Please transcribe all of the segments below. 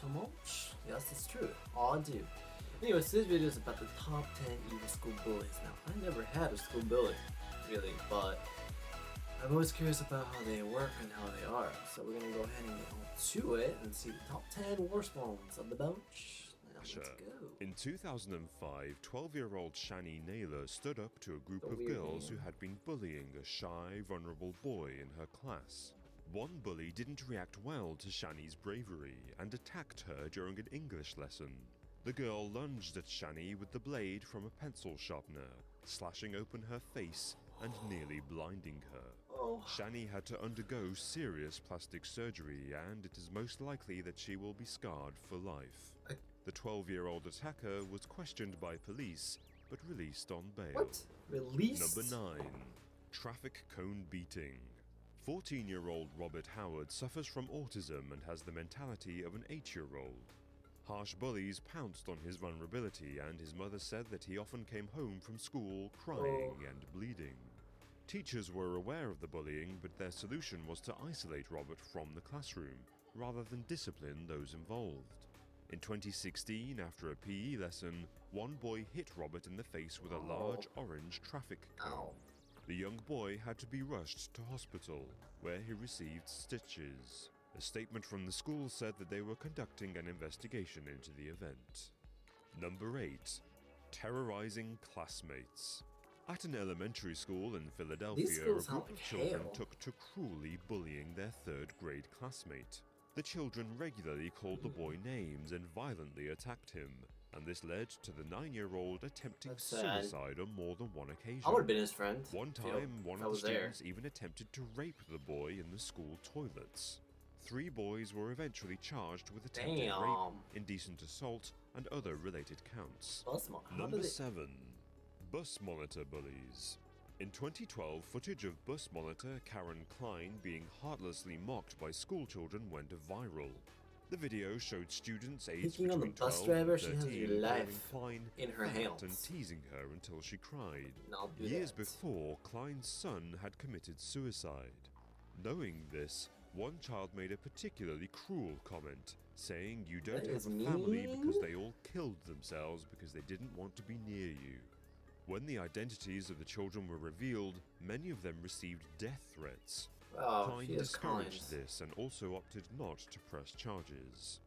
Tomoch? Yes, it's true. All I do. Anyways, this video is about the top 10 evil school bullies. Now, I never had a school bully, really, but I'm always curious about how they work and how they are. So we're gonna go ahead and get on to it and see the top 10 worst ones of the bunch. Now, let's go. In 2005, 12-year-old Shani Naylor stood up to a group of girls who had been bullying a shy, vulnerable boy in her class. One bully didn't react well to Shani's bravery and attacked her during an English lesson. The girl lunged at Shani with the blade from a pencil sharpener, slashing open her face and nearly blinding her. Shani had to undergo serious plastic surgery, and it is most likely that she will be scarred for life. The 12-year-old attacker was questioned by police, but released on bail. What? Released? Number 9. Traffic cone beating. 14-year-old Robert Howard suffers from autism and has the mentality of an 8-year-old. Harsh bullies pounced on his vulnerability, and his mother said that he often came home from school crying and bleeding. Teachers were aware of the bullying, but their solution was to isolate Robert from the classroom, rather than discipline those involved. In 2016, after a PE lesson, one boy hit Robert in the face with a large orange traffic cone. The young boy had to be rushed to hospital, where he received stitches. A statement from the school said that they were conducting an investigation into the event. Number 8. Terrorizing classmates. At an elementary school in Philadelphia, a group of children took to cruelly bullying their third-grade classmate. The children regularly called the boy names and violently attacked him, and this led to the 9-year-old attempting suicide on more than one occasion. I would have been his friend. One time, one of the students even attempted to rape the boy in the school toilets. 3 boys were eventually charged with attempted rape, indecent assault, and other related counts. Number 7. Bus monitor bullies. In 2012, footage of bus monitor Karen Klein being heartlessly mocked by schoolchildren went viral. The video showed students aged between 12 and 13 holding Klein in her hands and teasing her until she cried. Years before, Klein's son had committed suicide. Knowing this, one child made a particularly cruel comment, saying you don't have a family because they all killed themselves because they didn't want to be near you. When the identities of the children were revealed, many of them received death threats. Klein discouraged this and also opted not to press charges.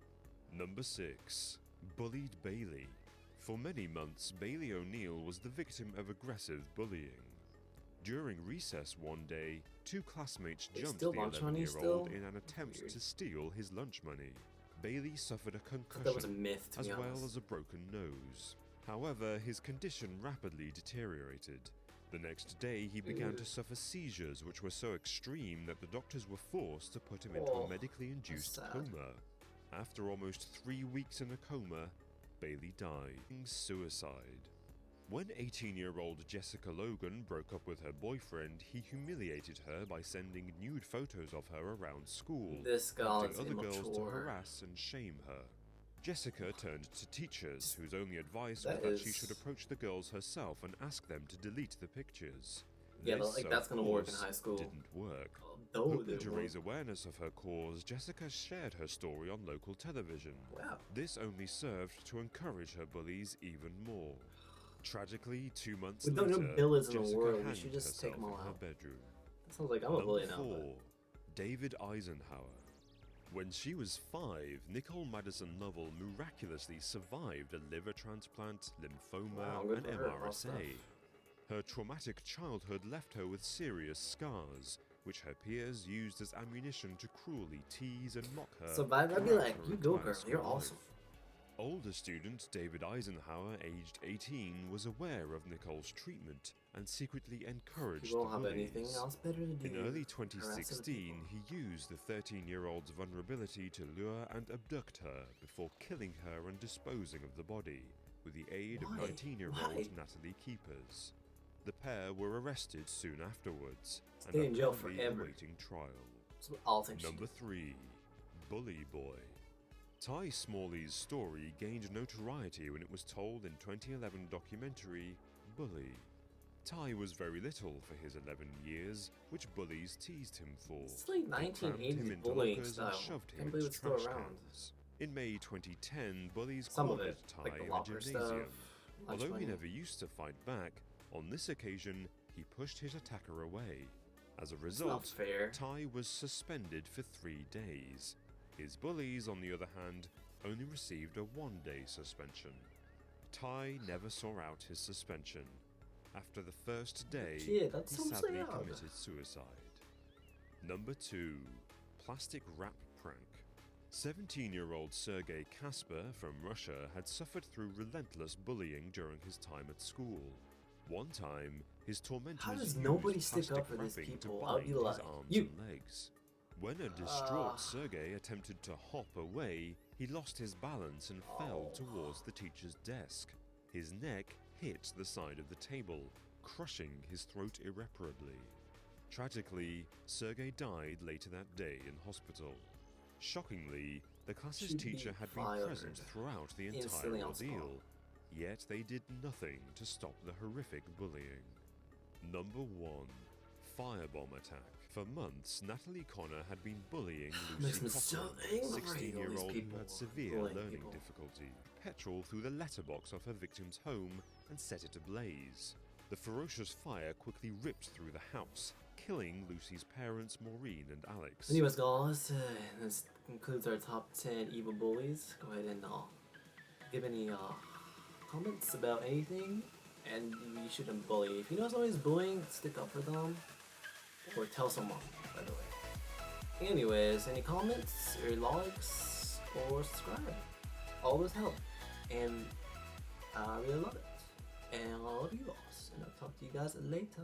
Number 6. Bullied Bailey. For many months, Bailey O'Neill was the victim of aggressive bullying. During recess one day, 2 classmates jumped the 11-year-old in an attempt to steal his lunch money. Bailey suffered a concussion, as well as a broken nose. However, his condition rapidly deteriorated. The next day, he began to suffer seizures which were so extreme that the doctors were forced to put him into a medically induced coma. After almost 3 weeks in a coma, Bailey died. Suicide. When 18-year-old Jessica Logan broke up with her boyfriend, he humiliated her by sending nude photos of her around school, prompting other girls to harass and shame her. Jessica turned to teachers, whose only advice was that she should approach the girls herself and ask them to delete the pictures. Yeah, but like that's gonna work in high school. Didn't work. Hoping to raise awareness of her cause, Jessica shared her story on local television. This only served to encourage her bullies even more. Tragically, 2 months later, Jessica hanged herself in her bedroom. That sounds like I'm a bully now. Number 4. David Eisenhower. When she was 5, Nicole Madison Lovell miraculously survived a liver transplant, lymphoma, and MRSA. Her traumatic childhood left her with serious scars, which her peers used as ammunition to cruelly tease and mock her. Survive, I'd be like, you go girl, you're awesome. Older student David Eisenhower, aged 18, was aware of Nicole's treatment and secretly encouraged the bullies. In early 2016, he used the 13-year-old's vulnerability to lure and abduct her before killing her and disposing of the body, with the aid of 19-year-old Natalie Keepers. The pair were arrested soon afterwards and are currently awaiting trial. Number 3. Bully Boy. Ty Smalley's story gained notoriety when it was told in 2011 documentary Bully. Ty was very little for his 11 years, which bullies teased him for. It's like 1980s bullying style. Shoved him into trash cans. In May 2010, Bullies Some of cornered it, Ty like the in a locker gymnasium. stuff, lunch Although he money. never used to fight back, on this occasion he pushed his attacker away. As a It's not result, fair. Ty was suspended for 3 days. His bullies, on the other hand, only received a 1-day suspension. Ty never saw out his suspension. After the first day, Yeah, that's he so sadly sad. committed suicide. Number 2. Plastic Wrap Prank. 17-year-old Sergei Kasper from Russia had suffered through relentless bullying during his time at school. One time, his tormentors How does used nobody stick plastic up for these wrapping people? to I'll bind be his like, arms you. and legs. When a distraught Sergei attempted to hop away, he lost his balance and fell towards the teacher's desk. His neck hit the side of the table, crushing his throat irreparably. Tragically, Sergei died later that day in hospital. Shockingly, the class's teacher had been present throughout the entire ordeal, yet they did nothing to stop the horrific bullying. Number 1. Firebomb Attack. For months, Natalie Connor had been bullying Lucy Cochran, a 16-year-old who had severe learning difficulty. Petrol threw the letterbox off her victim's home and set it ablaze. The ferocious fire quickly ripped through the house, killing Lucy's parents, Maureen and Alex. Anyways, guys, this concludes our top 10 evil bullies. Go ahead and give any comments about anything, and you shouldn't bully. If you know somebody's bullying, stick up for them, or tell someone, by the way. Anyways, any comments, or likes, or subscribe. Always help, and I really love it. And I love you guys, and I'll talk to you guys later.